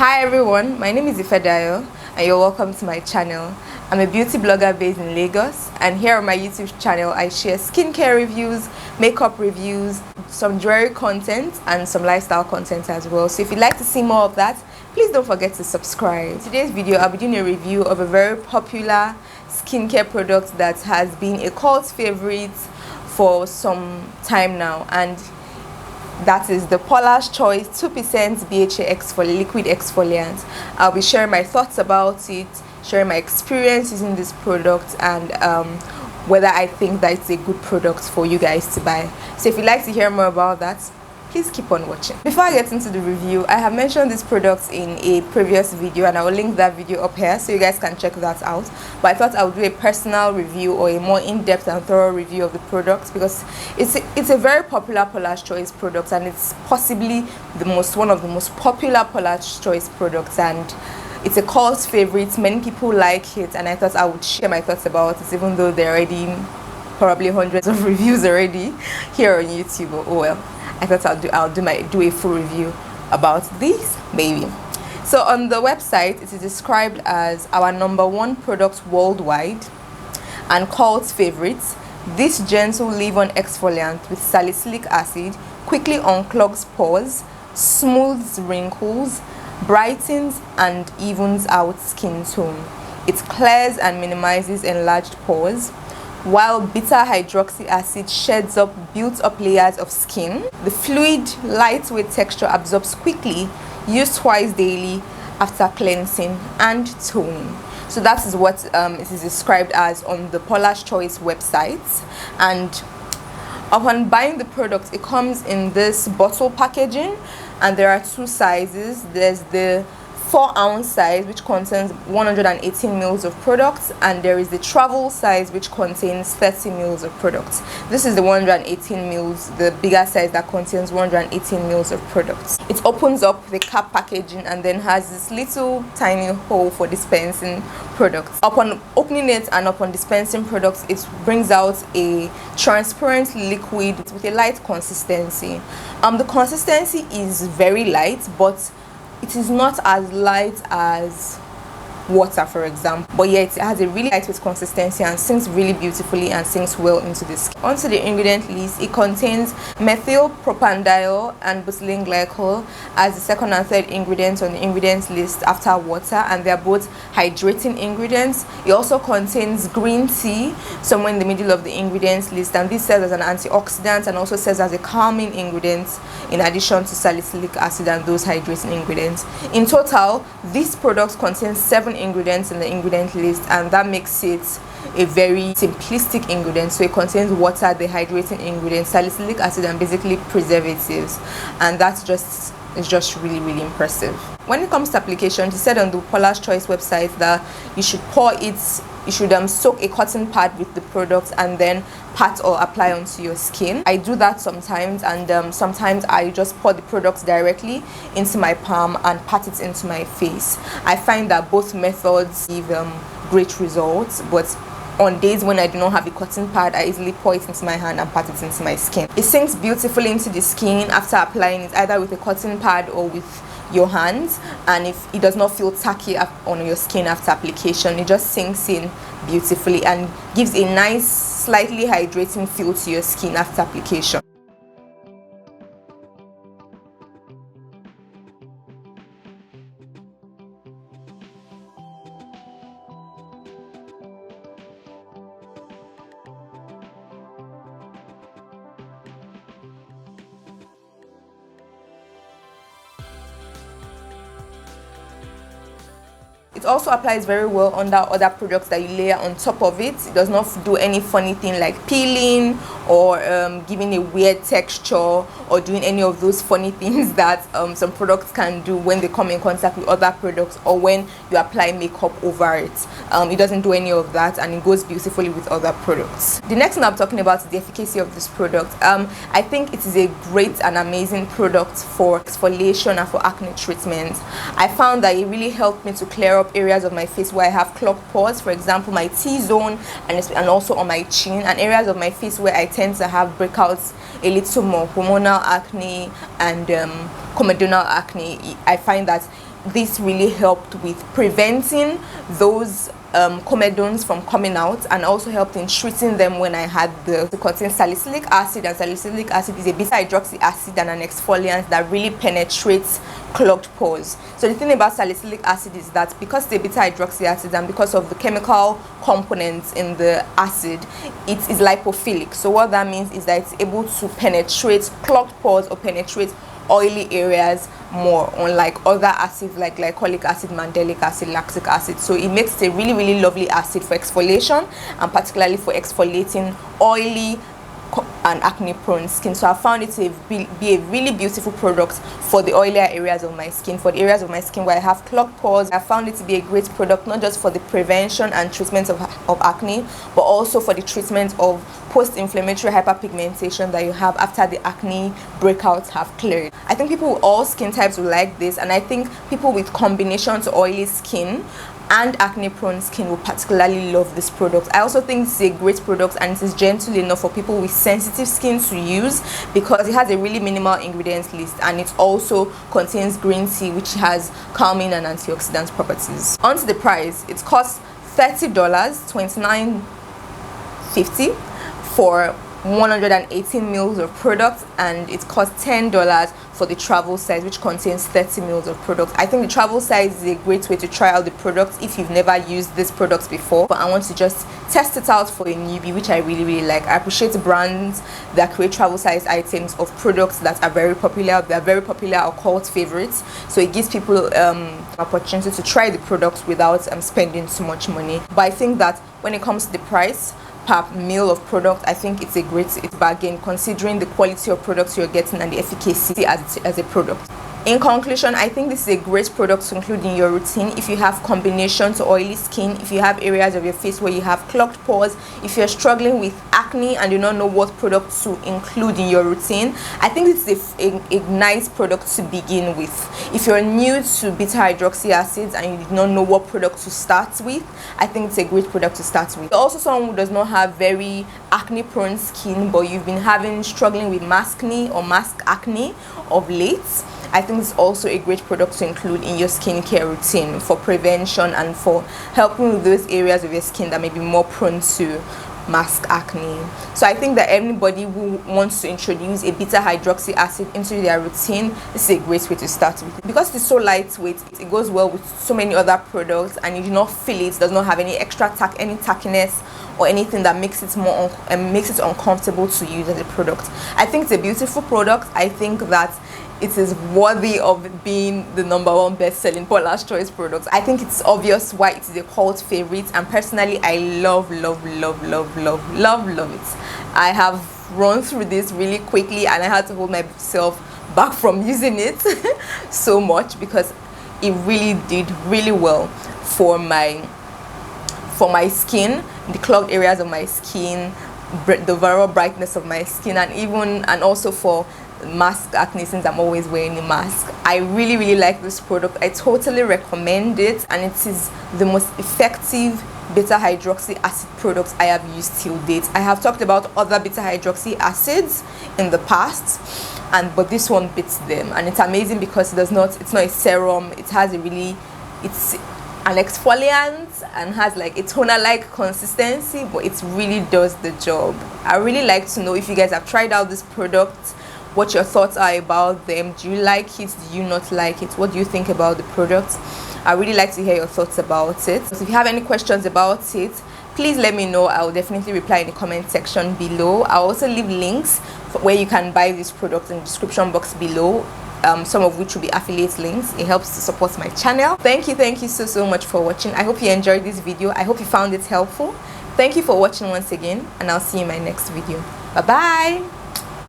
Hi everyone, my name is Ife and you're welcome to my channel. I'm a beauty blogger based in Lagos, and here on my YouTube channel I share skincare reviews, makeup reviews, some jewelry content and some lifestyle content as well. So if you'd like to see more of that, please don't forget to subscribe. In today's video I'll be doing a review of a very popular skincare product that has been a cult favorite for some time now, and that is the PAULA'S Choice 2% BHA liquid exfoliant. I'll be sharing my thoughts about it, sharing my experience using this product, and whether I think that it's a good product for you guys to buy. So if you'd like to hear more about that, please keep on watching. Before I get into the review, I have mentioned this product in a previous video and I will link that video up here so you guys can check that out. But I thought I would do a personal review or a more in-depth and thorough review of the product because it's a very popular PAULA'S Choice product, and it's possibly one of the most popular PAULA'S Choice products, and it's a cult favorite. Many people like it, and I thought I would share my thoughts about it, even though there are already probably hundreds of reviews already here on YouTube. Oh well, I thought I'll do a full review about this baby. So on the website it is described as our #1 product worldwide and cult favorites. This gentle leave-on exfoliant with salicylic acid quickly unclogs pores, smooths wrinkles, brightens and evens out skin tone. It clears and minimizes enlarged pores, while beta hydroxy acid sheds up built-up layers of skin. The fluid, lightweight texture absorbs quickly, used twice daily after cleansing and toning. So that is what it is described as on the PAULA'S Choice website. And upon buying the product, it comes in this bottle packaging, and there are two sizes. There's the 4-ounce size, which contains 118 mils of products, and there is the travel size, which contains 30 mils of products. This is the 118 mils, the bigger size that contains 118 mils of products. It opens up the cap packaging and then has this little tiny hole for dispensing products. Upon opening it and upon dispensing products, it brings out a transparent liquid with a light consistency. The consistency is very light, but it is not as light as water, for example, but yet it has a really lightweight consistency and sinks really beautifully and sinks well into the skin. Onto the ingredient list, it contains methylpropanediol and butylene glycol as the second and third ingredients on the ingredients list after water, and they are both hydrating ingredients. It also contains green tea somewhere in the middle of the ingredients list, and this serves as an antioxidant and also serves as a calming ingredient in addition to salicylic acid and those hydrating ingredients. In total, this product contains 7 ingredients in the ingredient list, and that makes it a very simplistic ingredient. So it contains water, the hydrating ingredients, salicylic acid, and basically preservatives, and that's just really impressive. When it comes to application, it said on the PAULA'S Choice website that you should soak a cotton pad with the product and then pat or apply onto your skin. I do that sometimes, and sometimes I just pour the product directly into my palm and pat it into my face. I find that both methods give great results, but on days when I do not have a cotton pad, I easily pour it into my hand and pat it into my skin. It sinks beautifully into the skin after applying it, either with a cotton pad or with your hands, and if it does not feel tacky on your skin after application, it just sinks in beautifully and gives a nice, slightly hydrating feel to your skin after application. It also applies very well under other products that you layer on top of it. It does not do any funny thing like peeling or giving a weird texture or doing any of those funny things that some products can do when they come in contact with other products or when you apply makeup over it. It doesn't do any of that, and it goes beautifully with other products. The next thing I'm talking about is the efficacy of this product. I think it is a great and amazing product for exfoliation and for acne treatment. I found that it really helped me to clear up areas of my face where I have clogged pores, for example my T-zone and also on my chin, and areas of my face where I tend to have breakouts a little more, hormonal acne and comedonal acne. I find that this really helped with preventing those comedones from coming out, and also helped in treating them when I had the contain salicylic acid, and salicylic acid is a beta hydroxy acid and an exfoliant that really penetrates clogged pores. So the thing about salicylic acid is that because it's a beta hydroxy acid and because of the chemical components in the acid, it is lipophilic. So what that means is that it's able to penetrate clogged pores or penetrate oily areas more, unlike other acids like glycolic acid, mandelic acid, lactic acid. So it makes it a really lovely acid for exfoliation, and particularly for exfoliating oily and acne prone skin. So I found it to be a really beautiful product for the oilier areas of my skin, for the areas of my skin where I have clogged pores. I found it to be a great product, not just for the prevention and treatment of acne, but also for the treatment of post-inflammatory hyperpigmentation that you have after the acne breakouts have cleared. I think people with all skin types will like this, and I think people with combinations oily skin and acne prone skin will particularly love this product. I also think it's a great product, and it is gentle enough for people with sensitive skin to use because it has a really minimal ingredients list, and it also contains green tea, which has calming and antioxidant properties. On to the price. It costs $30, $29.50 for 118 mils of product, and it costs $10 for the travel size, which contains 30 mils of product. I think the travel size is a great way to try out the product if you've never used this product before, but I want to just test it out for a newbie, which I really like. I appreciate brands that create travel size items of products that are very popular. They are very popular or cult favorites, so it gives people opportunity to try the product without spending too much money. But I think that when it comes to the price per meal of product, I think it's a great bargain considering the quality of products you're getting and the efficacy as a product. In conclusion, I think this is a great product to include in your routine if you have combinations to oily skin, if you have areas of your face where you have clogged pores, if you're struggling with acne and do not know what product to include in your routine. I think it's a nice product to begin with. If you're new to beta hydroxy acids and you do not know what product to start with, I think it's a great product to start with. Also, someone who does not have very acne prone skin, but you've been struggling with maskne or mask acne of late, I think it's also a great product to include in your skincare routine for prevention and for helping with those areas of your skin that may be more prone to mask acne. So I think that anybody who wants to introduce a beta hydroxy acid into their routine, this is a great way to start with. Because it's so lightweight, it goes well with so many other products, and you do not feel it does not have any extra tackiness or anything that makes it more makes it uncomfortable to use as a product. I think it's a beautiful product. I think that it is worthy of being the #1 best-selling Paula's Choice product. I think it's obvious why it is a cult favorite, and personally I love it. I have run through this really quickly and I had to hold myself back from using it so much because it really did really well for my skin, the clogged areas of my skin, the overall brightness of my skin, and also for mask acne, since I'm always wearing a mask. I really like this product. I totally recommend it, and it is the most effective beta hydroxy acid products I have used till date. I have talked about other beta hydroxy acids in the past, but this one beats them, and it's amazing because it's not a serum. It's an exfoliant and has like a toner-like consistency, but it really does the job. I really like to know if you guys have tried out this product, what your thoughts are about them. Do you like it? Do you not like it? What do you think about the product? I really like to hear your thoughts about it. So if you have any questions about it, please let me know. I will definitely reply in the comment section below. I'll also leave links where you can buy this product in the description box below, some of which will be affiliate links. It helps to support my channel. Thank you so much for watching. I hope you enjoyed this video. I hope you found it helpful. Thank you for watching once again, and I'll see you in my next video. Bye bye.